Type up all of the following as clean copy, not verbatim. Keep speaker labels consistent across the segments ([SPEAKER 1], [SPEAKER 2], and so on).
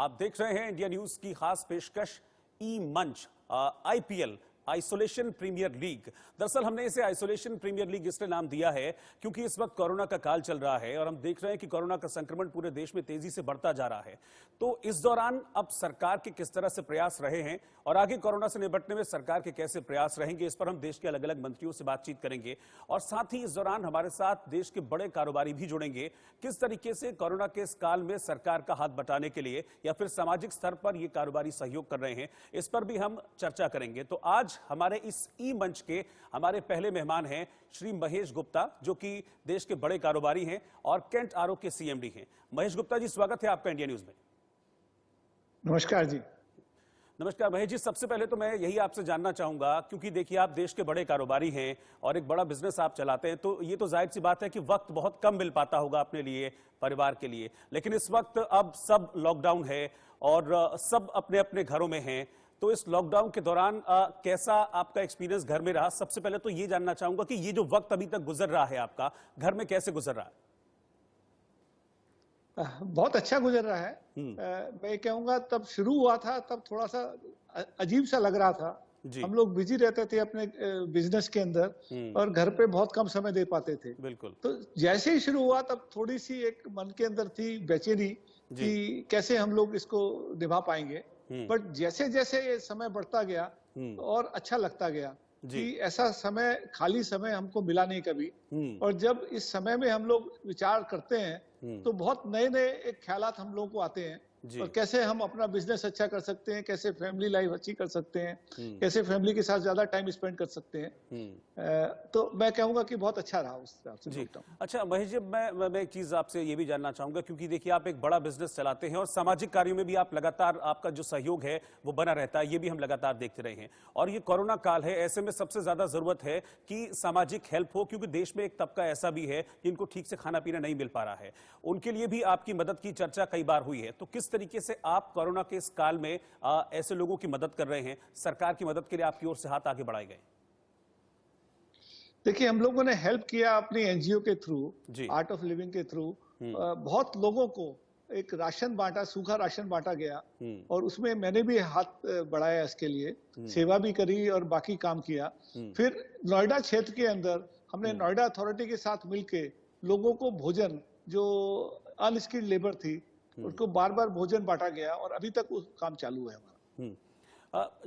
[SPEAKER 1] आप देख रहे हैं इंडिया न्यूज की खास पेशकश ई मंच आईपीएल आइसोलेशन प्रीमियर लीग। दरअसल हमने इसे आइसोलेशन प्रीमियर लीग इसलिए नाम दिया है क्योंकि इस वक्त कोरोना का काल चल रहा है और हम देख रहे हैं कि कोरोना का संक्रमण पूरे देश में तेजी से बढ़ता जा रहा है। तो इस दौरान अब सरकार के किस तरह से प्रयास रहे हैं और आगे कोरोना से निपटने में सरकार के कैसे प्रयास रहेंगे, इस पर हम देश के अलग अलग मंत्रियों से बातचीत करेंगे। और साथ ही इस दौरान हमारे साथ देश के बड़े कारोबारी भी जुड़ेंगे। किस तरीके से कोरोना के इस काल में सरकार का हाथ बटाने के लिए या फिर सामाजिक स्तर पर ये कारोबारी सहयोग कर रहे हैं, इस पर भी हम चर्चा करेंगे। तो आज हमारे इस ई मंच के हमारे पहले मेहमान हैं श्री महेश गुप्ता, जो कि देश के बड़े कारोबारी हैं और कैंट आरओ के सीएमडी हैं। महेश गुप्ता जी, स्वागत है आपका इंडिया न्यूज में।
[SPEAKER 2] नमस्कार जी।
[SPEAKER 1] नमस्कार महेश जी, सबसे पहले तो मैं यही आपसे जानना चाहूंगा, क्योंकि देखिए आप देश के बड़े कारोबारी हैं और एक बड़ा बिजनेस आप चलाते हैं, तो ये तो जाहिर सी बात है कि वक्त बहुत कम मिल पाता होगा अपने लिए, परिवार के लिए। लेकिन इस वक्त अब सब लॉकडाउन है और सब अपने अपने घरों में हैं। तो इस लॉकडाउन के दौरान कैसा आपका एक्सपीरियंस घर में रहा? सबसे पहले तो ये जानना चाहूंगा कि ये जो वक्त अभी तक गुजर रहा है आपका, घर में कैसे गुजर रहा है?
[SPEAKER 2] बहुत अच्छा गुजर रहा है। मैं कहूंगा तब शुरू हुआ था तब थोड़ा सा अजीब सा लग रहा था। हम लोग बिजी रहते थे अपने बिजनेस के अंदर और घर पे बहुत कम समय दे पाते थे।
[SPEAKER 1] बिल्कुल।
[SPEAKER 2] तो जैसे ही शुरू हुआ तब थोड़ी सी एक मन के अंदर थी बेचैनी कि कैसे हम लोग इसको निभा पाएंगे। बट जैसे जैसे ये समय बढ़ता गया और अच्छा लगता गया कि ऐसा समय, खाली समय हमको मिला नहीं कभी। और जब इस समय में हम लोग विचार करते हैं तो बहुत नए नए एक ख्यालात हम लोगों को आते हैं और कैसे हम अपना बिजनेस अच्छा कर सकते हैं, कैसे फैमिली लाइफ अच्छी कर सकते हैं, कैसे फैमिली के साथ ज्यादा टाइम स्पेंड कर सकते हैं। तो मैं कहूंगा कि बहुत अच्छा रहा उस हिसाब से।
[SPEAKER 1] अच्छा महेश जी, मैं एक चीज आपसे ये भी जानना चाहूंगा, क्योंकि देखिए आप एक बड़ा बिजनेस चलाते हैं और सामाजिक कार्यों में भी आप लगातार, आपका जो सहयोग है वो बना रहता है, ये भी हम लगातार देखते रहे हैं। और ये कोरोना काल है, ऐसे में सबसे ज्यादा जरूरत है कि सामाजिक हेल्प हो, क्योंकि देश में एक तबका ऐसा भी है जिनको ठीक से खाना पीना नहीं मिल पा रहा है। उनके लिए भी आपकी मदद की चर्चा कई बार हुई है। तो किस तरीके से आप कोरोना के इस काल में ऐसे लोगों की मदद कर रहे हैं? सरकार की मदद के लिए आपकी ओर से हाथ आगे बढ़ाए गए?
[SPEAKER 2] देखिए, हम लोगों ने हेल्प किया अपनी एनजीओ के थ्रू, आर्ट ऑफ लिविंग के थ्रू। बहुत लोगों को एक राशन बांटा, सूखा राशन बांटा गया और उसमें मैंने भी हाथ बढ़ाया इसके लिए, सेवा भी करी और बाकी काम किया। फिर नोएडा क्षेत्र के अंदर हमने नोएडा अथॉरिटी के साथ मिलके लोगों को भोजन, जो अनस्किल्ड लेबर थी, उनको बार बार भोजन बांटा गया और अभी तक वो काम चालू है हमारा।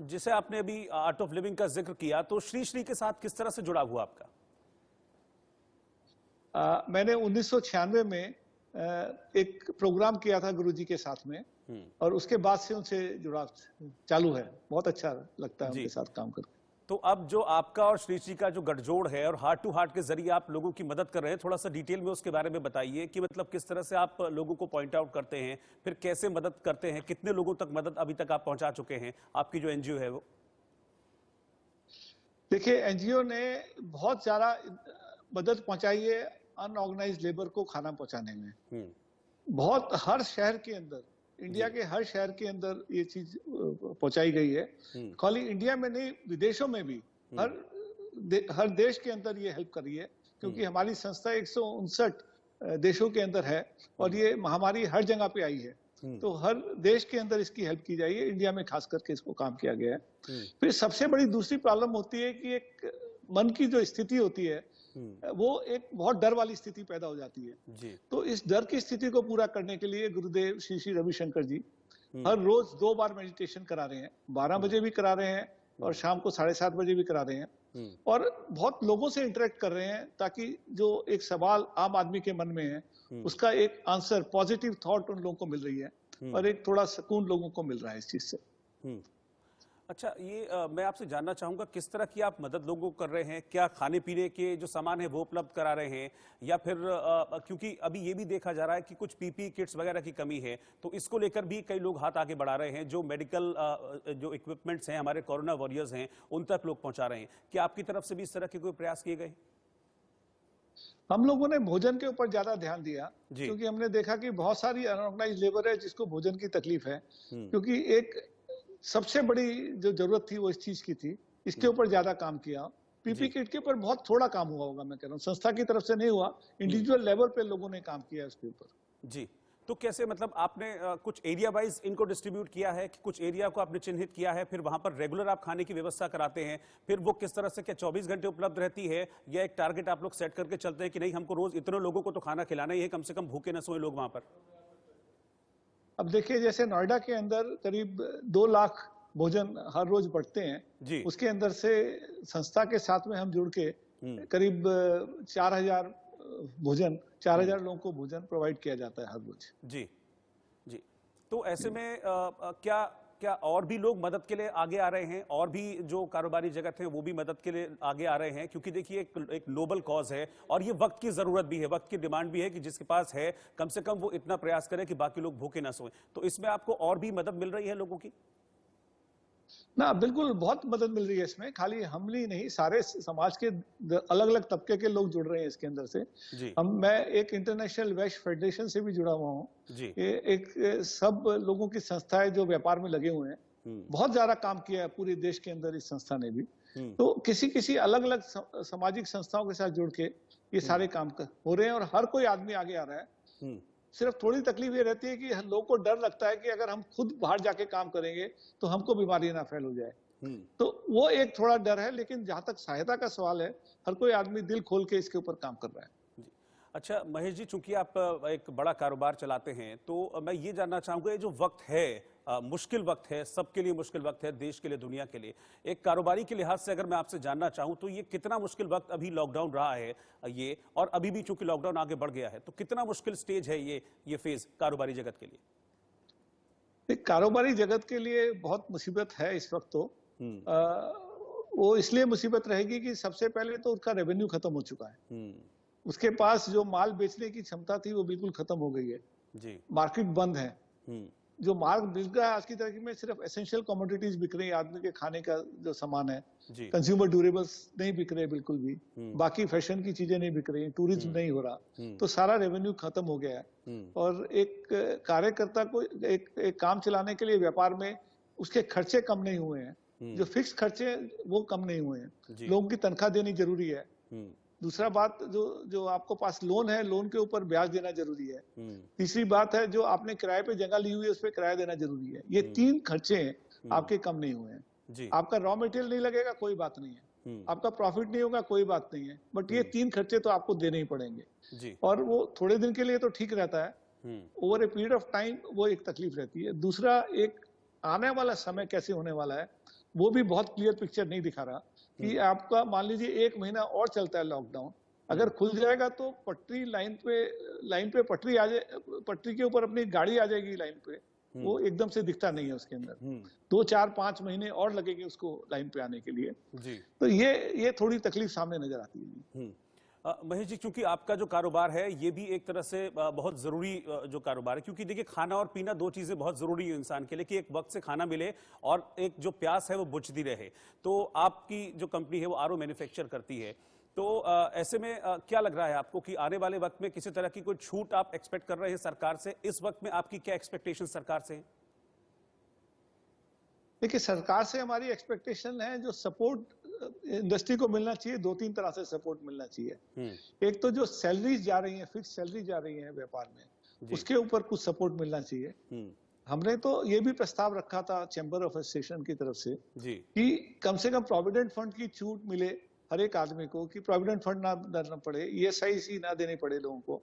[SPEAKER 1] जिसे आपने अभी आर्ट ऑफ लिविंग का जिक्र किया, तो श्री श्री के साथ किस तरह से जुड़ा हुआ आपका?
[SPEAKER 2] मैंने 1996 में एक प्रोग्राम किया था गुरुजी के साथ में और उसके बाद से उनसे जुड़ा चालू है। बहुत अच्छा लगता है उनके साथ काम करके।
[SPEAKER 1] तो अब जो आपका और श्री श्री का जो गठजोड़ है और हार्ट टू हार्ट के जरिए आप लोगों की मदद कर रहे हैं, थोड़ा सा डिटेल में उसके बारे में बताइए कि मतलब किस तरह से आप लोगों को पॉइंट आउट करते हैं, फिर कैसे मदद करते हैं, कितने लोगों तक मदद अभी तक आप पहुंचा चुके हैं, आपकी जो एनजीओ है वो?
[SPEAKER 2] देखिए, एनजीओ ने बहुत ज्यादा मदद पहुंचाई है अनऑर्गेनाइज्ड लेबर को खाना पहुंचाने में। बहुत, हर शहर के अंदर, इंडिया के हर शहर के अंदर ये चीज पहुंचाई गई है। खाली इंडिया में नहीं, विदेशों में भी हर देश के अंदर ये हेल्प कर रही है, क्योंकि हमारी संस्था 159 देशों के अंदर है और ये महामारी हर जगह पे आई है। तो हर देश के अंदर इसकी हेल्प की जाएगी। इंडिया में खास करके इसको काम किया गया है। फिर सबसे बड़ी दूसरी प्रॉब्लम होती है कि एक मन की जो स्थिति होती है वो एक बहुत डर वाली स्थिति पैदा हो जाती है। तो इस डर की स्थिति को पूरा करने के लिए गुरुदेव श्री श्री रविशंकर जी हर रोज 2 बार मेडिटेशन करा रहे हैं। 12 बजे भी करा रहे हैं और शाम को 7:30 बजे भी करा रहे हैं और बहुत लोगों से इंटरेक्ट कर रहे हैं, ताकि जो एक सवाल आम आदमी के मन में है उसका एक आंसर, पॉजिटिव थॉट उन लोगों को मिल रही है और एक थोड़ा सुकून लोगों को मिल रहा है इस चीज से।
[SPEAKER 1] अच्छा, ये मैं आपसे जानना चाहूंगा, किस तरह की आप मदद लोगों को कर रहे हैं? क्या खाने पीने के जो सामान है वो उपलब्ध करा रहे हैं, या फिर क्योंकि अभी ये भी देखा जा रहा है कि कुछ पीपी किट्स वगैरह की कमी है, तो इसको लेकर भी कई लोग हाथ आगे बढ़ा रहे हैं। जो मेडिकल जो इक्विपमेंट्स हैं, हमारे कोरोना वॉरियर्स हैं, उन तक लोग पहुंचा रहे हैं। क्या आपकी तरफ से भी इस तरह के कोई प्रयास किए गए?
[SPEAKER 2] हम लोगों ने भोजन के ऊपर ज्यादा ध्यान दिया, क्योंकि हमने देखा कि बहुत सारी अनऑर्गेनाइज्ड लेबर है जिसको भोजन की तकलीफ है। क्योंकि एक सबसे बड़ी जो जरूरत थी वो इस चीज की थी, इसके ऊपर ज्यादा काम किया। पीपी किट के ऊपर बहुत थोड़ा काम हुआ होगा, मैं कह रहा हूँ, संस्था की तरफ से नहीं हुआ, इंडिविजुअल लेवल पे लोगों ने काम किया उसके ऊपर।
[SPEAKER 1] जी, तो कैसे, मतलब आपने कुछ एरिया वाइज इनको डिस्ट्रीब्यूट किया है कि कुछ एरिया को आपने चिन्हित किया है, फिर वहां पर रेगुलर आप खाने की व्यवस्था कराते हैं, फिर वो किस तरह से, क्या 24 घंटे उपलब्ध रहती है या एक टारगेट आप लोग सेट करके चलते हैं कि नहीं हमको रोज इतने लोगों को तो खाना खिलाना ही है, कम से कम भूखे न सोए लोग वहां पर?
[SPEAKER 2] अब देखिए, जैसे नोएडा के अंदर करीब 2 लाख भोजन हर रोज बढ़ते हैं
[SPEAKER 1] जी।
[SPEAKER 2] उसके अंदर से संस्था के साथ में हम जुड़ के करीब 4000 भोजन 4000 लोगों को भोजन प्रोवाइड किया जाता है हर रोज।
[SPEAKER 1] जी जी। तो ऐसे में क्या क्या और भी लोग मदद के लिए आगे आ रहे हैं, और भी जो कारोबारी जगत है वो भी मदद के लिए आगे आ रहे हैं? क्योंकि देखिए एक नोबल कॉज है और ये वक्त की जरूरत भी है, वक्त की डिमांड भी है कि जिसके पास है कम से कम वो इतना प्रयास करे कि बाकी लोग भूखे ना सोएं। तो इसमें आपको और भी मदद मिल रही है लोगों की?
[SPEAKER 2] ना, बिल्कुल बहुत मदद मिल रही है इसमें। खाली हम ही नहीं, सारे समाज के अलग अलग तबके के लोग जुड़ रहे हैं इसके अंदर से।
[SPEAKER 1] जी।
[SPEAKER 2] मैं एक इंटरनेशनल वेस्ट फेडरेशन से भी जुड़ा हुआ हूँ।
[SPEAKER 1] जी।
[SPEAKER 2] ये एक सब लोगों की संस्था है जो व्यापार में लगे हुए हैं। बहुत ज्यादा काम किया है पूरे देश के अंदर इस संस्था ने भी। तो किसी किसी अलग अलग सामाजिक संस्थाओं के साथ जुड़ के ये सारे काम हो रहे हैं और हर कोई आदमी आगे आ रहा है। सिर्फ थोड़ी तकलीफ ये रहती है कि लोगों को डर लगता है कि अगर हम खुद बाहर जाके काम करेंगे तो हमको बीमारी ना फैल हो जाए। तो वो एक थोड़ा डर है, लेकिन जहां तक सहायता का सवाल है, हर कोई आदमी दिल खोल के इसके ऊपर काम कर रहा है।
[SPEAKER 1] अच्छा महेश जी, चूंकि आप एक बड़ा कारोबार चलाते हैं, तो मैं ये जानना चाहूंगा, ये जो वक्त है, मुश्किल वक्त है, सबके लिए मुश्किल वक्त है, देश के लिए, दुनिया के लिए, एक कारोबारी के लिहाज से अगर मैं आपसे जानना चाहूं तो ये कितना मुश्किल वक्त अभी लॉकडाउन रहा है ये, और अभी भी चूंकि लॉकडाउन आगे बढ़ गया है, तो कितना मुश्किल स्टेज है ये फेज कारोबारी जगत के लिए?
[SPEAKER 2] कारोबारी जगत के लिए बहुत मुसीबत है इस वक्त। तो वो इसलिए मुसीबत रहेगी कि सबसे पहले तो उसका रेवेन्यू खत्म हो चुका है। उसके पास जो माल बेचने की क्षमता थी वो बिल्कुल खत्म हो गई है जी। मार्केट बंद है। जो माल बिक रहा है आज की तारीख में सिर्फ एसेंशियल कमोडिटीज बिक रही है, आदमी के खाने का जो सामान है, कंज्यूमर ड्यूरेबल्स नहीं बिक रहे बिल्कुल भी, बाकी फैशन की चीजें नहीं बिक रही, टूरिज्म नहीं हो रहा, तो सारा रेवेन्यू खत्म हो गया है। और एक कार्यकर्ता को एक काम चलाने के लिए व्यापार में उसके खर्चे कम नहीं हुए हैं, जो फिक्स खर्चे वो कम नहीं हुए हैं, लोगों की तनख्वाह देनी जरूरी है। दूसरा बात, जो आपको पास लोन है, लोन के ऊपर ब्याज देना जरूरी है। तीसरी बात है, जो आपने किराए पे जगह ली हुई है उस पर किराया देना जरूरी है। ये 3 खर्चे आपके कम नहीं हुए हैं। आपका रॉ मटेरियल नहीं लगेगा, कोई बात नहीं है, आपका प्रॉफिट नहीं होगा, कोई बात नहीं है, बट ये 3 खर्चे तो आपको देने ही पड़ेंगे। और वो थोड़े दिन के लिए तो ठीक रहता है, over a period of time वो एक तकलीफ रहती है। दूसरा, एक आने वाला समय कैसे होने वाला है वो भी बहुत क्लियर पिक्चर नहीं दिखा रहा कि आपका मान लीजिए 1 महीना और चलता है लॉकडाउन, अगर खुल जाएगा तो पटरी लाइन पे पटरी आ जाए, पटरी के ऊपर अपनी गाड़ी आ जाएगी लाइन पे, वो एकदम से दिखता नहीं है उसके अंदर। 2, 4, 5 महीने और लगेंगे उसको लाइन पे आने के लिए जी। तो ये थोड़ी तकलीफ सामने नजर आती है।
[SPEAKER 1] महेश जी, क्योंकि आपका जो कारोबार है ये भी एक तरह से बहुत जरूरी जो कारोबार है, क्योंकि देखिए खाना और पीना 2 चीजें बहुत जरूरी है इंसान के लिए, कि एक वक्त से खाना मिले और एक जो प्यास है वो बुझती रहे। तो आपकी जो कंपनी है वो आरओ मैन्युफैक्चर करती है, तो ऐसे में क्या लग रहा है आपको कि आने वाले वक्त में किसी तरह की कोई छूट आप एक्सपेक्ट कर रहे हैं सरकार से? इस वक्त में आपकी क्या एक्सपेक्टेशन सरकार से है?
[SPEAKER 2] देखिए, सरकार से हमारी एक्सपेक्टेशन है, जो सपोर्ट इंडस्ट्री को मिलना चाहिए, 2-3 तरह से सपोर्ट मिलना चाहिए। एक तो जो सैलरीज जा रही हैं, फिक्स सैलरी जा रही है व्यापार में, उसके ऊपर कुछ सपोर्ट मिलना चाहिए। हमने तो ये भी प्रस्ताव रखा था चैम्बर ऑफ एसोसिएशन की तरफ से कि कम से कम प्रोविडेंट फंड की छूट मिले हर एक आदमी को, कि प्रोविडेंट फंड ना भरना पड़े, ESIC ना देने पड़े लोगों को।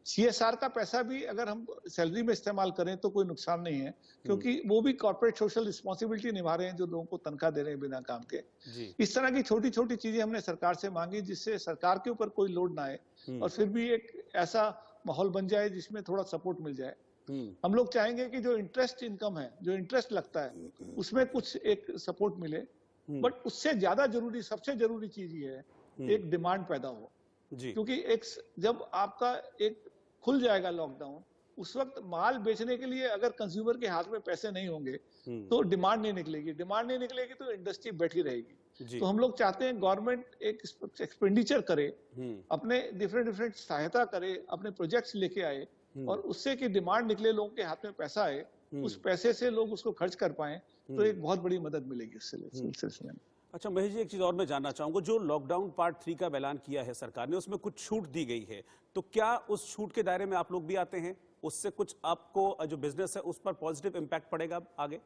[SPEAKER 2] CSR का पैसा भी अगर हम सैलरी में इस्तेमाल करें तो कोई नुकसान नहीं है, क्योंकि वो भी कॉर्पोरेट सोशल रिस्पॉन्सिबिलिटी निभा रहे हैं जो लोगों को तनख्वाह दे रहे हैं बिना काम के। इस तरह की छोटी छोटी चीजें हमने सरकार से मांगी, जिससे सरकार के ऊपर कोई लोड ना आए और फिर भी एक ऐसा माहौल बन जाए जिसमें थोड़ा सपोर्ट मिल जाए। हम लोग चाहेंगे कि जो इंटरेस्ट इनकम है, जो इंटरेस्ट लगता है, उसमें कुछ एक सपोर्ट मिले, बट उससे ज्यादा जरूरी, सबसे जरूरी चीज ये है, एक डिमांड पैदा हो जी। क्योंकि जब आपका एक खुल जाएगा लॉकडाउन, उस वक्त माल बेचने के लिए अगर कंज्यूमर के हाथ में पैसे नहीं होंगे तो डिमांड नहीं निकलेगी, डिमांड नहीं निकलेगी तो इंडस्ट्री बैठी रहेगी। तो हम लोग चाहते हैं गवर्नमेंट एक एक्सपेंडिचर करे, अपने डिफरेंट सहायता करे, अपने प्रोजेक्ट्स लेके आए और उससे की डिमांड निकले, लोगों के हाथ में पैसा आए, उस पैसे से लोग उसको खर्च कर पाए, तो एक बहुत बड़ी मदद मिलेगी इससे सिलसिले में।
[SPEAKER 1] अच्छा महेश जी, एक चीज और मैं जानना चाहूंगा, जो लॉकडाउन पार्ट 3 का ऐलान किया है सरकार ने, उसमें कुछ छूट दी गई है, तो क्या उस छूट के दायरे में आप लोग भी आते हैं? उससे कुछ आपको जो बिजनेस है उस पर पॉजिटिव इम्पैक्ट पड़ेगा आगे?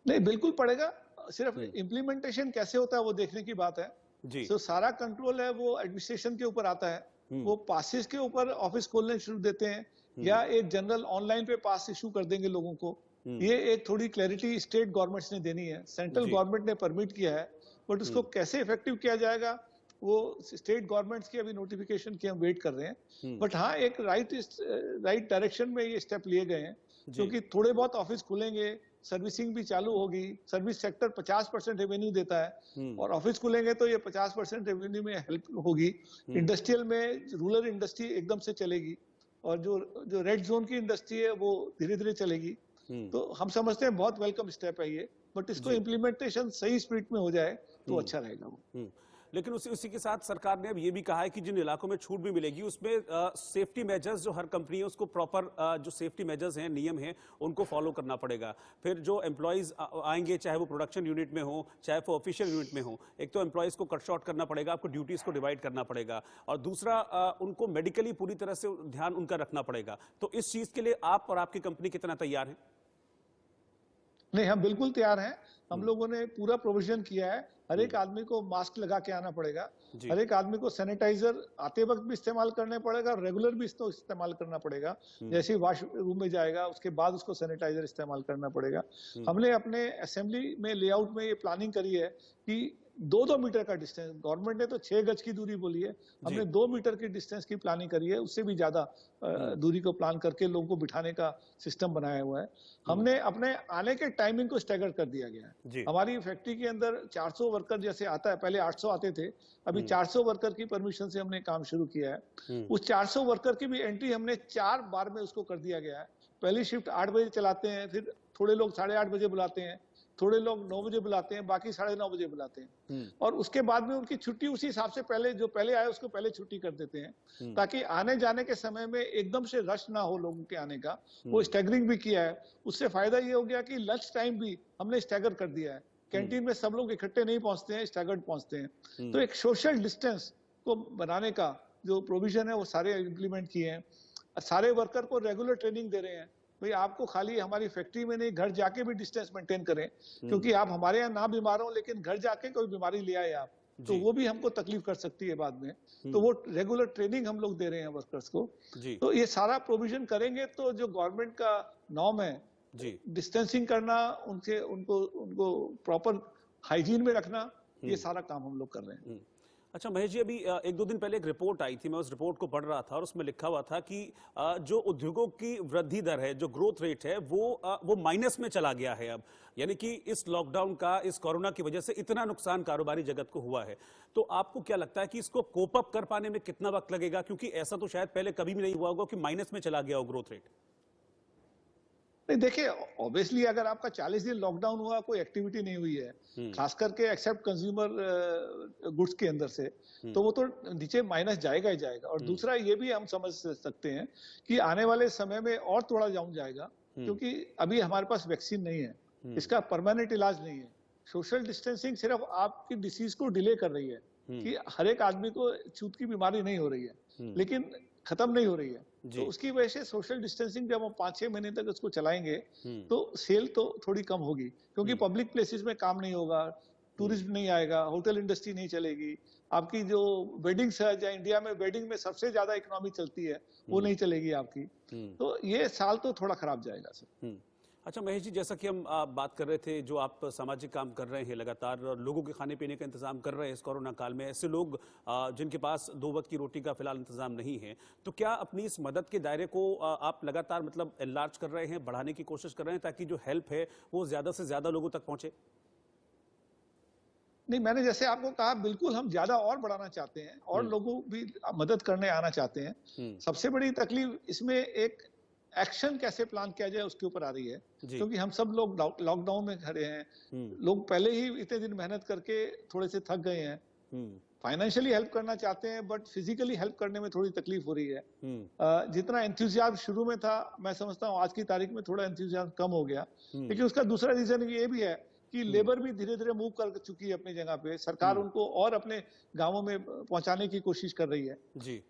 [SPEAKER 2] नहीं, बिल्कुल पड़ेगा। सिर्फ इम्प्लीमेंटेशन कैसे होता है वो देखने की बात है।
[SPEAKER 1] जी।
[SPEAKER 2] तो सारा कंट्रोल है वो एडमिनिस्ट्रेशन के ऊपर आता है। वो पासिस के ऊपर ऑफिस खोलने शुरू देते हैं या एक जनरल ऑनलाइन पे पास इशू कर देंगे लोगों को। ये एक थोड़ी क्लैरिटी स्टेट गवर्नमेंट्स ने देनी है। सेंट्रल गवर्नमेंट ने परमिट किया है, बट उसको कैसे इफेक्टिव किया जाएगा वो स्टेट गवर्नमेंट्स की अभी नोटिफिकेशन की हम वेट कर रहे हैं। बट हाँ, एक राइट डायरेक्शन में ये स्टेप लिए गए हैं, क्योंकि थोड़े बहुत ऑफिस खुलेंगे, सर्विसिंग भी चालू होगी। सर्विस सेक्टर 50% रेवेन्यू देता है और ऑफिस खुलेंगे तो ये 50% रेवेन्यू में हेल्प होगी। इंडस्ट्रियल में रूरल इंडस्ट्री एकदम से चलेगी और जो रेड जोन की इंडस्ट्री है वो धीरे धीरे चलेगी। तो हम समझते हैं बहुत वेलकम स्टेप है ये, बट इसको इम्प्लीमेंटेशन सही स्पीड में हो जाए तो अच्छा रहेगा वो।
[SPEAKER 1] लेकिन उसी के साथ सरकार ने अब ये भी कहा है कि जिन इलाकों में छूट भी मिलेगी उसमें सेफ्टी मेजर्स जो हर कंपनी है उसको प्रॉपर जो सेफ्टी मेजर्स हैं, नियम हैं, उनको फॉलो करना पड़ेगा। फिर जो एम्प्लॉयज आएंगे, चाहे वो प्रोडक्शन यूनिट में हो चाहे वो ऑफिशियल यूनिट में हो, एक तो एम्प्लॉयज को कट शॉर्ट करना पड़ेगा, आपको ड्यूटीज को डिवाइड करना पड़ेगा, और दूसरा उनको मेडिकली पूरी तरह से ध्यान उनका रखना पड़ेगा। तो इस चीज के लिए आप और आपकी कंपनी कितना तैयार है?
[SPEAKER 2] नहीं, हम बिल्कुल तैयार हैं। हम लोगों ने पूरा प्रोविजन किया है। हर एक आदमी को मास्क लगा के आना पड़ेगा, हर एक आदमी को सैनिटाइजर आते वक्त भी इस्तेमाल करने पड़ेगा और रेगुलर भी इसको इस्तेमाल करना पड़ेगा। जैसे ही वॉशरूम में जाएगा उसके बाद उसको सैनिटाइजर इस्तेमाल करना पड़ेगा। हमने अपने असेंबली में लेआउट में ये प्लानिंग करी है कि 2-2 मीटर का डिस्टेंस, गवर्नमेंट ने तो 6 गज की दूरी बोली है, हमने 2 मीटर की डिस्टेंस की प्लानिंग करी है। उससे भी ज्यादा दूरी को प्लान करके लोगों को बिठाने का सिस्टम बनाया हुआ है। हमने अपने आने के टाइमिंग को स्टैगर कर दिया गया है। हमारी फैक्ट्री के अंदर 400 वर्कर जैसे आता है, पहले 800 आते थे, अभी 400 वर्कर की परमिशन से हमने काम शुरू किया है। उस 400 वर्कर की भी एंट्री हमने 4 बार में उसको कर दिया गया है। पहली शिफ्ट 8 बजे चलाते हैं, फिर थोड़े लोग 8:30 बजे बुलाते हैं, थोड़े लोग 9 बजे बुलाते हैं, बाकी 9:30 बजे बुलाते हैं। और उसके बाद में उनकी छुट्टी उसी हिसाब से पहले जो पहले आए उसको पहले छुट्टी कर देते हैं, ताकि आने जाने के समय में एकदम से रश ना हो लोगों के आने का। वो स्टैगरिंग भी किया है। उससे फायदा ये हो गया कि लंच टाइम भी हमने स्टैगर कर दिया है। कैंटीन में सब लोग इकट्ठे नहीं पहुंचते हैं, स्टैगर्ड पहुंचते हैं। तो एक सोशल डिस्टेंस को बनाने का जो प्रोविजन है वो सारे इम्प्लीमेंट किए हैं। सारे वर्कर को रेगुलर ट्रेनिंग दे रहे हैं, भाई आपको खाली हमारी फैक्ट्री में नहीं, घर जाके भी डिस्टेंस मेंटेन करें, क्योंकि आप हमारे यहाँ ना बीमार हो लेकिन घर जाके कोई बीमारी ले आए आप, तो वो भी हमको तकलीफ कर सकती है बाद में। तो वो रेगुलर ट्रेनिंग हम लोग दे रहे हैं वर्कर्स को। तो ये सारा प्रोविजन करेंगे तो जो गवर्नमेंट का नॉर्म है, डिस्टेंसिंग करना, उनको प्रॉपर हाइजीन में रखना, ये सारा काम हम लोग कर रहे हैं।
[SPEAKER 1] अच्छा महेश जी, अभी 1-2 दिन पहले एक रिपोर्ट आई थी, मैं उस रिपोर्ट को पढ़ रहा था और उसमें लिखा हुआ था कि जो उद्योगों की वृद्धि दर है, जो ग्रोथ रेट है, वो माइनस में चला गया है अब। यानी कि इस लॉकडाउन का, इस कोरोना की वजह से इतना नुकसान कारोबारी जगत को हुआ है। तो आपको क्या लगता है कि इसको कोप अप कर पाने में कितना वक्त लगेगा? क्योंकि ऐसा तो शायद पहले कभी भी नहीं हुआ होगा कि माइनस में चला गया हो ग्रोथ रेट।
[SPEAKER 2] नहीं, देखिए, ऑब्वियसली अगर आपका 40 दिन लॉकडाउन हुआ, कोई एक्टिविटी नहीं हुई है, खास करके एक्सेप्ट कंज्यूमर गुड्स के अंदर से, तो वो तो नीचे माइनस जाएगा ही जाएगा। और दूसरा ये भी हम समझ सकते हैं कि आने वाले समय में और थोड़ा डाउन जाएगा, क्योंकि अभी हमारे पास वैक्सीन नहीं है, इसका परमानेंट इलाज नहीं है। सोशल डिस्टेंसिंग सिर्फ आपकी डिसीज को डिले कर रही है कि हर एक आदमी को छूत की बीमारी नहीं हो रही है, लेकिन खत्म नहीं हो रही है। तो उसकी वजह से सोशल डिस्टेंसिंग जब हम 5-6 महीने तक उसको चलाएंगे तो सेल तो थोड़ी कम होगी, क्योंकि पब्लिक प्लेसेस में काम नहीं होगा, टूरिज्म नहीं आएगा, होटल इंडस्ट्री नहीं चलेगी, आपकी जो वेडिंग्स है, जहाँ इंडिया में वेडिंग में सबसे ज्यादा इकोनॉमी चलती है, वो नहीं चलेगी आपकी। तो ये साल तो थोड़ा खराब जाएगा सर।
[SPEAKER 1] अच्छा महेश जी, जैसा कि हम बात कर रहे थे, जो आप सामाजिक काम कर रहे हैं लगातार, लोगों के खाने पीने का इंतजाम कर रहे हैं इस कोरोना काल में, ऐसे लोग जिनके पास 2 वक्त की रोटी का फिलहाल इंतजाम नहीं है, तो क्या अपनी इस मदद के दायरे को आप लगातार मतलब एनलार्ज कर रहे हैं, बढ़ाने की कोशिश कर रहे हैं, ताकि जो हेल्प है वो ज्यादा से ज्यादा लोगों तक पहुंचे?
[SPEAKER 2] नहीं, मैंने जैसे आपको कहा, बिल्कुल हम ज्यादा और बढ़ाना चाहते हैं और लोगों भी मदद करने आना चाहते हैं। सबसे बड़ी तकलीफ इसमें एक एक्शन कैसे प्लान किया जाए उसके ऊपर आ रही है, क्योंकि हम सब लोग लॉकडाउन में खड़े हैं, लोग पहले ही इतने दिन मेहनत करके थोड़े से थक गए हैं, फाइनेंशियली हेल्प करना चाहते हैं, बट फिजिकली हेल्प करने में थोड़ी तकलीफ हो रही है। जितना एंथुसियाज्म शुरू में था, मैं समझता हूँ आज की तारीख में थोड़ा एंथुसियाज्म कम हो गया। लेकिन उसका दूसरा रीजन ये भी है कि लेबर भी धीरे धीरे मूव कर चुकी है अपनी जगह पे, सरकार उनको और अपने गांवों में पहुंचाने की कोशिश कर रही है।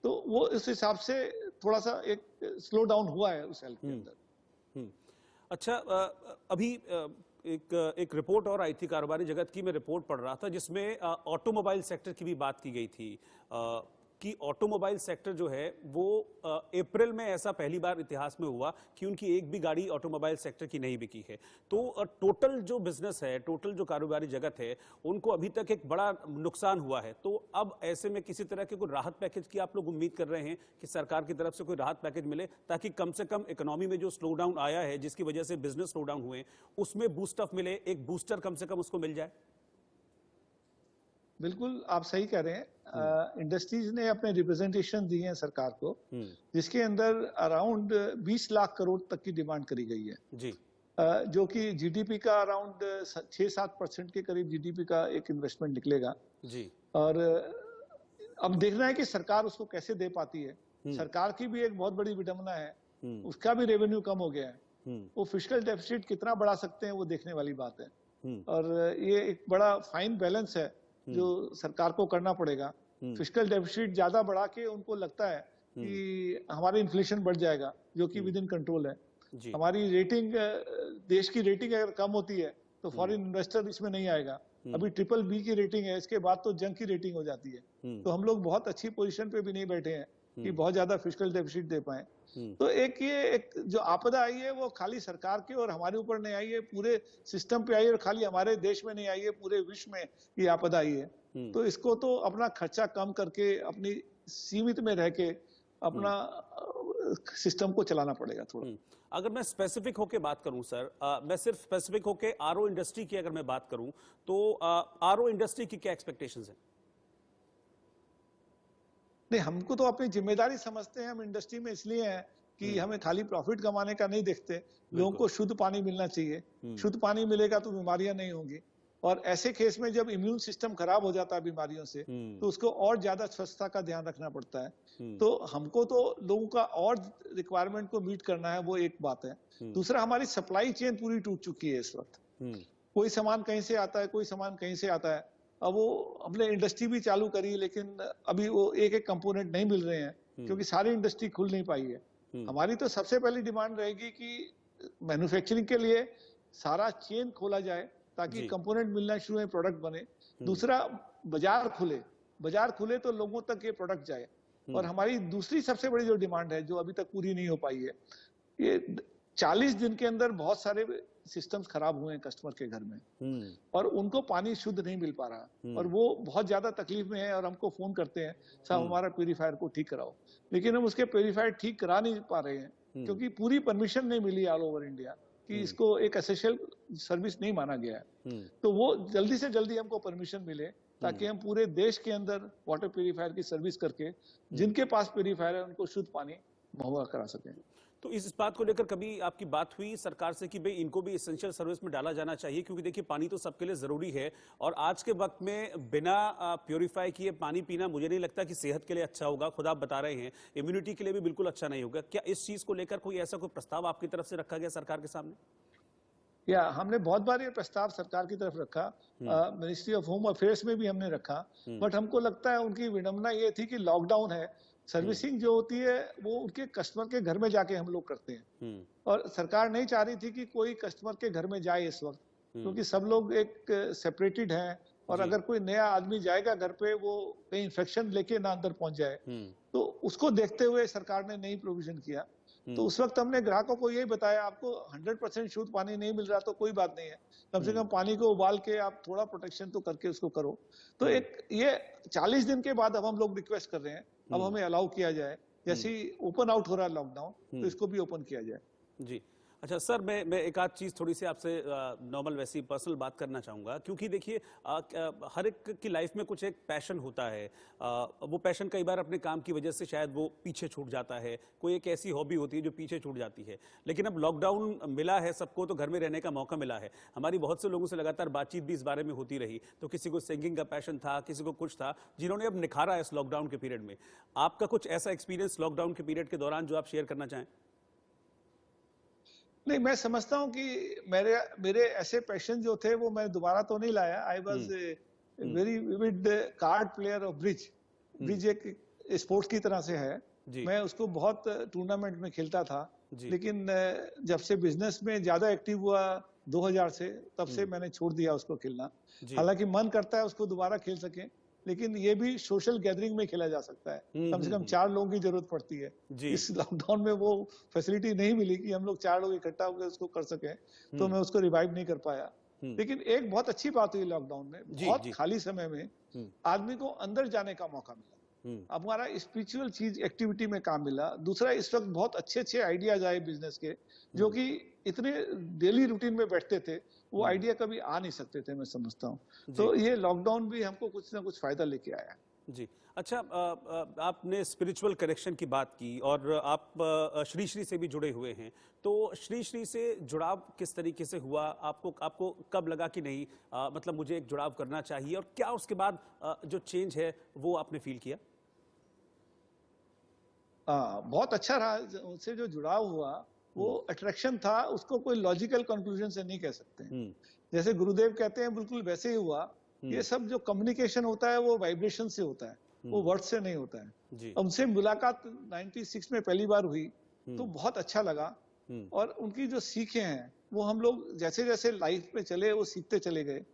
[SPEAKER 2] तो वो इस हिसाब से थोड़ा सा एक स्लो डाउन हुआ है उस हेल्थ के अंदर।
[SPEAKER 1] अच्छा, अभी एक रिपोर्ट और आई थी कारोबारी जगत की, मैं रिपोर्ट पढ़ रहा था जिसमें ऑटोमोबाइल सेक्टर की भी बात की गई थी कि ऑटोमोबाइल सेक्टर जो है वो अप्रैल में ऐसा पहली बार इतिहास में हुआ कि उनकी एक भी गाड़ी ऑटोमोबाइल सेक्टर की नहीं बिकी है। तो टोटल जो बिजनेस है, टोटल जो कारोबारी जगत है, उनको अभी तक एक बड़ा नुकसान हुआ है। तो अब ऐसे में किसी तरह के कोई राहत पैकेज की आप लोग उम्मीद कर रहे हैं कि सरकार की तरफ से कोई राहत पैकेज मिले, ताकि कम से कम इकोनॉमी में जो स्लो डाउन आया है जिसकी वजह से बिजनेस स्लो डाउन हुए, उसमें बूस्ट अप मिले, एक बूस्टर कम से कम उसको मिल जाए?
[SPEAKER 2] बिल्कुल आप सही कह रहे हैं। इंडस्ट्रीज ने अपने रिप्रेजेंटेशन दिए हैं सरकार को, जिसके अंदर अराउंड 20 लाख करोड़ तक की डिमांड करी गई है जी। जो कि जीडीपी का अराउंड 6-7% के करीब जीडीपी का एक इन्वेस्टमेंट निकलेगा जी। और अब देखना है कि सरकार उसको कैसे दे पाती है। सरकार की भी एक बहुत बड़ी विडंबना है, उसका भी रेवेन्यू कम हो गया है, वो फिस्कल डेफिसिट कितना बढ़ा सकते हैं वो देखने वाली बात है। और ये एक बड़ा फाइन बैलेंस है जो सरकार को करना पड़ेगा। फिस्कल डेफिसिट ज्यादा बढ़ा के उनको लगता है कि हमारा इन्फ्लेशन बढ़ जाएगा, जो कि विद इन कंट्रोल है। हमारी रेटिंग, देश की रेटिंग अगर कम होती है तो फॉरेन इन्वेस्टर इसमें नहीं आएगा। अभी BBB की रेटिंग है, इसके बाद तो जंग की रेटिंग हो जाती है। तो हम लोग बहुत अच्छी पोजीशन पे भी नहीं बैठे हैं कि बहुत ज्यादा फिस्कल डेफिसिट दे पाए। तो एक जो आपदा आई है वो खाली सरकार के और हमारे ऊपर नहीं आई है, पूरे सिस्टम पे आई है, और खाली हमारे देश में नहीं आई है, पूरे विश्व में ये आपदा आई है। तो इसको तो अपना खर्चा कम करके, अपनी सीमित में रह के अपना सिस्टम को चलाना पड़ेगा थोड़ा।
[SPEAKER 1] अगर मैं स्पेसिफिक होके बात करूं सर, मैं सिर्फ स्पेसिफिक होके आरओ इंडस्ट्री की अगर मैं बात करूं तो आरओ इंडस्ट्री की क्या एक्सपेक्टेशंस हैं?
[SPEAKER 2] नहीं, हमको तो अपनी जिम्मेदारी समझते हैं, हम इंडस्ट्री में इसलिए हैं कि हमें खाली प्रॉफिट कमाने का नहीं देखते, लोगों को शुद्ध पानी मिलना चाहिए। शुद्ध पानी मिलेगा तो बीमारियां नहीं होंगी, और ऐसे केस में जब इम्यून सिस्टम खराब हो जाता है बीमारियों से तो उसको और ज्यादा स्वच्छता का ध्यान रखना पड़ता है। तो हमको तो लोगों का और रिक्वायरमेंट को मीट करना है, वो एक बात है। दूसरा, हमारी सप्लाई चेन पूरी टूट चुकी है इस वक्त। कोई सामान कहीं से आता है, कोई सामान कहीं से आता है। अब वो हमने इंडस्ट्री भी चालू करी, लेकिन अभी वो एक एक कंपोनेंट नहीं मिल रहे हैं क्योंकि सारी इंडस्ट्री खुल नहीं पाई है। हमारी तो सबसे पहली डिमांड रहेगी कि मैन्युफैक्चरिंग के लिए सारा चेन खोला जाए ताकि कंपोनेंट मिलना शुरू हो, प्रोडक्ट बने। दूसरा, बाजार खुले तो लोगों तक ये प्रोडक्ट जाए। और हमारी दूसरी सबसे बड़ी जो डिमांड है, जो अभी तक पूरी नहीं हो पाई है, ये 40 दिन के अंदर बहुत सारे सिस्टम्स खराब हुए हैं कस्टमर के घर में, और उनको पानी शुद्ध नहीं मिल पा रहा, और वो बहुत ज्यादा तकलीफ में है। और हमको फोन करते हैं, साहब हमारा प्यूरीफायर को ठीक कराओ, लेकिन हम उसके प्यूरीफायर ठीक करा नहीं पा रहे हैं क्योंकि पूरी परमिशन नहीं मिली ऑल ओवर इंडिया कि इसको एक एसेंशियल सर्विस नहीं माना गया है। तो वो जल्दी से जल्दी हमको परमिशन मिले ताकि हम पूरे देश के अंदर वाटर प्यूरीफायर की सर्विस करके जिनके पास प्यूरीफायर है उनको शुद्ध पानी मुहैया करा सकें।
[SPEAKER 1] तो इस बात को लेकर कभी आपकी बात हुई सरकार से कि भाई इनको भी एसेंशियल सर्विस में डाला जाना चाहिए? क्योंकि देखिए पानी तो सबके लिए जरूरी है, और आज के वक्त में बिना प्योरीफाई किए पानी पीना मुझे नहीं लगता कि सेहत के लिए अच्छा होगा। खुद आप बता रहे हैं इम्यूनिटी के लिए भी बिल्कुल अच्छा नहीं होगा। क्या इस चीज को लेकर कोई ऐसा कोई प्रस्ताव आपकी तरफ से रखा गया सरकार के सामने?
[SPEAKER 2] या हमने बहुत बार ये प्रस्ताव सरकार की तरफ रखा, मिनिस्ट्री ऑफ होम अफेयर्स में भी हमने रखा, बट हमको लगता है उनकी विडंबना ये थी कि लॉकडाउन है, सर्विसिंग जो होती है वो उनके कस्टमर के घर में जाके हम लोग करते हैं, और सरकार नहीं चाह रही थी कि कोई कस्टमर के घर में जाए इस वक्त, क्योंकि सब लोग एक सेपरेटेड हैं, और अगर कोई नया आदमी जाएगा घर पे वो कहीं इन्फेक्शन लेके ना अंदर पहुंच जाए, तो उसको देखते हुए सरकार ने नई प्रोविजन किया। तो उस वक्त हमने ग्राहकों को यही बताया, आपको 100% शुद्ध पानी नहीं मिल रहा तो कोई बात नहीं है, कम से कम पानी को उबाल के आप थोड़ा प्रोटेक्शन तो करके उसको करो। तो एक ये 40 दिन के बाद अब हम लोग रिक्वेस्ट कर रहे हैं, अब हमें अलाउ किया जाए, जैसे ओपन आउट हो रहा है लॉकडाउन तो इसको भी ओपन किया जाए।
[SPEAKER 1] जी अच्छा सर, मैं एक आध चीज़ थोड़ी सी आपसे नॉर्मल वैसी पर्सनल बात करना चाहूँगा, क्योंकि देखिए हर एक की लाइफ में कुछ एक पैशन होता है। वो पैशन कई बार अपने काम की वजह से शायद वो पीछे छूट जाता है, कोई एक ऐसी हॉबी होती है जो पीछे छूट जाती है। लेकिन अब लॉकडाउन मिला है सबको, तो घर में रहने का मौका मिला है। हमारी बहुत से लोगों से लगातार बातचीत भी इस बारे में होती रही, तो किसी को सिंगिंग का पैशन था, किसी को कुछ था, जिन्होंने अब निखारा है इस लॉकडाउन के पीरियड में। आपका कुछ ऐसा एक्सपीरियंस लॉकडाउन के पीरियड के दौरान जो आप शेयर करना चाहें?
[SPEAKER 2] नहीं, मैं समझता हूँ कि मेरे ऐसे पैशन जो थे वो मैं दोबारा तो नहीं लाया। I was very vivid card player of bridge. Bridge एक स्पोर्ट्स की तरह से है,
[SPEAKER 1] जी।
[SPEAKER 2] मैं उसको बहुत टूर्नामेंट में खेलता था,
[SPEAKER 1] जी।
[SPEAKER 2] लेकिन जब से बिजनेस में ज्यादा एक्टिव हुआ 2000 से, तब से मैंने छोड़ दिया उसको खेलना।
[SPEAKER 1] जी।
[SPEAKER 2] हालांकि मन करता है उसको दोबारा खेल सके, लेकिन ये भी सोशल गैदरिंग में खेला जा सकता है। कम से कम 4 लोगों की जरूरत पड़ती है।
[SPEAKER 1] जी।
[SPEAKER 2] इस लॉकडाउन में वो फैसिलिटी नहीं मिली कि हम लोग 4 लोग इकट्ठा होकर उसको कर सके, तो मैं उसको रिवाइव नहीं कर पाया। लेकिन एक बहुत अच्छी बात हुई लॉकडाउन में, बहुत
[SPEAKER 1] जी।
[SPEAKER 2] खाली समय में आदमी को अंदर जाने का मौका मिला। हमारा स्पिरिचुअल चीज एक्टिविटी में काम मिला। दूसरा, इस वक्त बहुत अच्छे अच्छे आइडियाज आए बिजनेस के, जो कि इतने डेली रूटीन में बैठते थे, वो आइडिया कभी आ नहीं सकते थे, मैं समझता हूँ। तो ये लॉकडाउन भी हमको कुछ ना कुछ फायदा लेके आया।
[SPEAKER 1] जी। अच्छा, आपने स्पिरिचुअल कनेक्शन की बात की और आप श्री श्री से भी जुड़े हुए हैं, तो श्री श्री से जुड़ाव किस तरीके से हुआ? आपको कब लगा कि नहीं, मतलब मुझे एक जुड़ाव करना चाहिए, और क्या उसके बाद जो चेंज है वो आपने फील किया?
[SPEAKER 2] बहुत अच्छा रहा। उनसे जो जुड़ाव हुआ वो अट्रैक्शन था, उसको कोई लॉजिकल कंक्लूजन से नहीं कह सकते हैं। जैसे गुरुदेव कहते हैं, बिल्कुल वैसे ही हुआ। ये सब जो कम्युनिकेशन होता है वो वाइब्रेशन से होता है, वो वर्ड से नहीं होता है। उनसे मुलाकात 96 में पहली बार हुई, तो बहुत अच्छा लगा। और उनकी जो सीखें हैं वो हम लोग जैसे जैसे लाइफ में चले वो सीखते चले गए।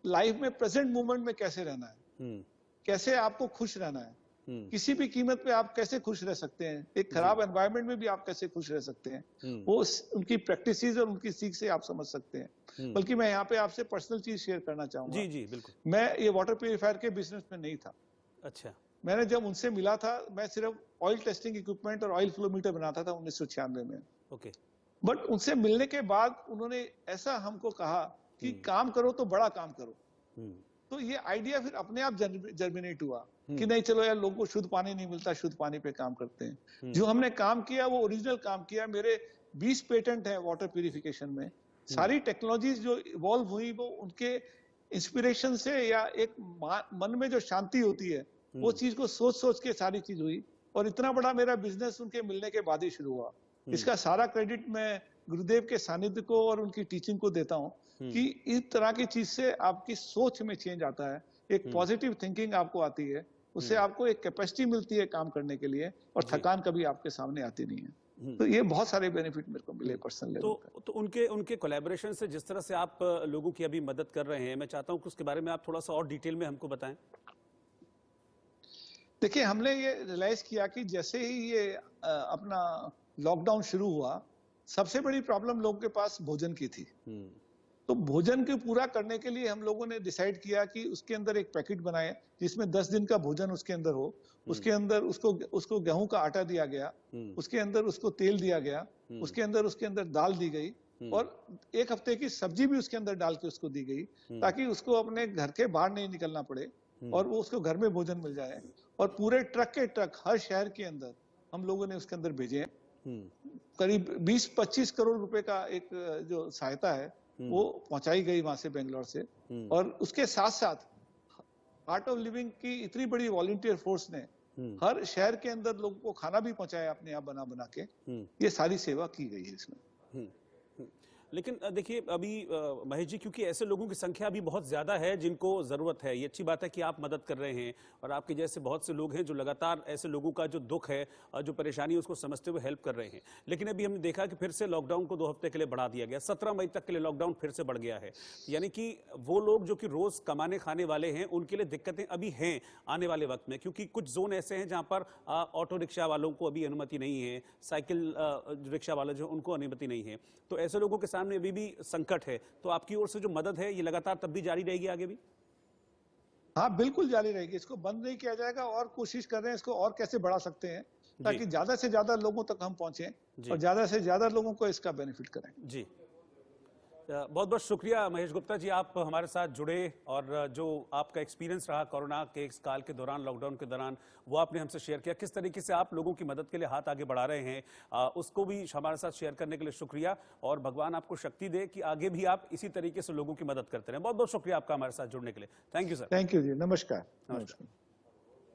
[SPEAKER 2] लाइफ में प्रेजेंट मोमेंट में कैसे रहना है, कैसे आपको खुश रहना है, किसी भी कीमत पे आप कैसे खुश रह सकते हैं, एक खराब एनवायरनमेंट में भी आप कैसे खुश रह सकते हैं, वो उनकी प्रैक्टिसेस और उनकी सीख से आप समझ सकते हैं। बल्कि मैं यहाँ पे आपसे पर्सनल चीज शेयर करना चाहूंगा।
[SPEAKER 1] जी जी बिल्कुल।
[SPEAKER 2] मैं ये वाटर प्यूरिफायर के बिजनेस में नहीं था।
[SPEAKER 1] अच्छा।
[SPEAKER 2] मैंने जब उनसे मिला था, मैं सिर्फ ऑयल टेस्टिंग इक्विपमेंट और ऑयल फ्लोमीटर बनाता था 1996 में।
[SPEAKER 1] ओके।
[SPEAKER 2] बट उनसे मिलने के बाद उन्होंने ऐसा हमको कहा कि काम करो तो बड़ा काम करो। तो ये आइडिया फिर अपने आप जर्मिनेट हुआ कि नहीं, चलो यार, लोगों को शुद्ध पानी नहीं मिलता, शुद्ध पानी पे काम करते हैं। जो हमने काम किया वो ओरिजिनल काम किया। मेरे 20 पेटेंट हैं वाटर प्यूरिफिकेशन में। सारी टेक्नोलॉजीज जो इवॉल्व हुई वो उनके इंस्पिरेशन से, या एक मन में जो शांति होती है वो चीज को सोच सोच के सारी चीज हुई। और इतना बड़ा मेरा बिजनेस उनके मिलने के बाद ही शुरू हुआ। इसका सारा क्रेडिट मैं गुरुदेव के सानिध्य को और उनकी टीचिंग को देता हूँ कि इस तरह की चीज से आपकी सोच में चेंज आता है, एक पॉजिटिव थिंकिंग आपको आती है, उससे आपको एक कैपेसिटी मिलती है काम करने के लिए, और थकान कभी आपके सामने आती नहीं है। तो ये बहुत सारे बेनिफिट मेरे को मिले पर्सनल लेवल पे।
[SPEAKER 1] तो उनके कोलैबोरेशन से जिस तरह से आप लोगों की अभी मदद कर रहे हैं, मैं चाहता हूं कि उसके बारे में आप थोड़ा सा और डिटेल में हमको बताएं।
[SPEAKER 2] देखिए, हमने ये रियलाइज किया कि जैसे ही ये अपना लॉकडाउन शुरू हुआ, सबसे बड़ी प्रॉब्लम लोगों के पास भोजन की थी। तो भोजन को पूरा करने के लिए हम लोगों ने डिसाइड किया कि उसके अंदर एक पैकेट बनाए जिसमें 10 दिन का भोजन उसके अंदर हो। उसके अंदर उसको गेहूं का आटा दिया गया, उसके अंदर उसको तेल दिया गया, उसके अंदर दाल दी गई, और 1 हफ्ते की सब्जी भी उसके अंदर डाल के उसको दी गई, ताकि उसको अपने घर के बाहर नहीं निकलना पड़े और वो उसको घर में भोजन मिल जाए। और पूरे ट्रक के ट्रक हर शहर के अंदर हम लोगों ने उसके अंदर भेजे। करीब 20-25 करोड़ रुपए का एक जो सहायता है वो पहुंचाई गई वहां से, बेंगलोर से। और उसके साथ साथ आर्ट ऑफ लिविंग की इतनी बड़ी वॉलंटियर फोर्स ने हर शहर के अंदर लोगों को खाना भी पहुंचाया अपने आप बना बना के। ये सारी सेवा की गई है इसमें।
[SPEAKER 1] लेकिन देखिए अभी महेश जी, क्योंकि ऐसे लोगों की संख्या अभी बहुत ज़्यादा है जिनको ज़रूरत है, ये अच्छी बात है कि आप मदद कर रहे हैं, और आपके जैसे बहुत से लोग हैं जो लगातार ऐसे लोगों का जो दुख है, जो परेशानी है, उसको समझते हुए हेल्प कर रहे हैं। लेकिन अभी हमने देखा कि फिर से लॉकडाउन को 2 हफ्ते के लिए बढ़ा दिया गया, 17 मई तक के लिए लॉकडाउन फिर से बढ़ गया है। यानी कि वो लोग जो कि रोज़ कमाने खाने वाले हैं, उनके लिए दिक्कतें अभी हैं आने वाले वक्त में, क्योंकि कुछ जोन ऐसे हैं जहाँ पर ऑटो रिक्शा वालों को अभी अनुमति नहीं है, साइकिल रिक्शा वाले जो उनको अनुमति नहीं है। तो ऐसे लोगों के सामने अभी भी संकट है। तो आपकी ओर से जो मदद है ये लगातार तब भी जारी रहेगी आगे भी?
[SPEAKER 2] हाँ, बिल्कुल जारी रहेगी। इसको बंद नहीं किया जाएगा, और कोशिश कर रहे हैं इसको और कैसे बढ़ा सकते हैं ताकि ज्यादा से ज्यादा लोगों तक हम पहुंचे और ज्यादा से ज्यादा लोगों को इसका बेनिफिट करें।
[SPEAKER 1] जी, बहुत बहुत शुक्रिया महेश गुप्ता जी, आप हमारे साथ जुड़े, और जो आपका एक्सपीरियंस रहा कोरोना के इस काल के दौरान, लॉकडाउन के दौरान, वो आपने हमसे शेयर किया। किस तरीके से आप लोगों की मदद के लिए हाथ आगे बढ़ा रहे हैं, उसको भी हमारे साथ शेयर करने के लिए शुक्रिया, और भगवान आपको शक्ति दे कि आगे भी आप इसी तरीके से लोगों की मदद करते रहें। बहुत बहुत शुक्रिया आपका हमारे साथ जुड़ने के लिए। Thank you sir.
[SPEAKER 2] Thank you ji. नमस्कार।
[SPEAKER 1] नमस्कार।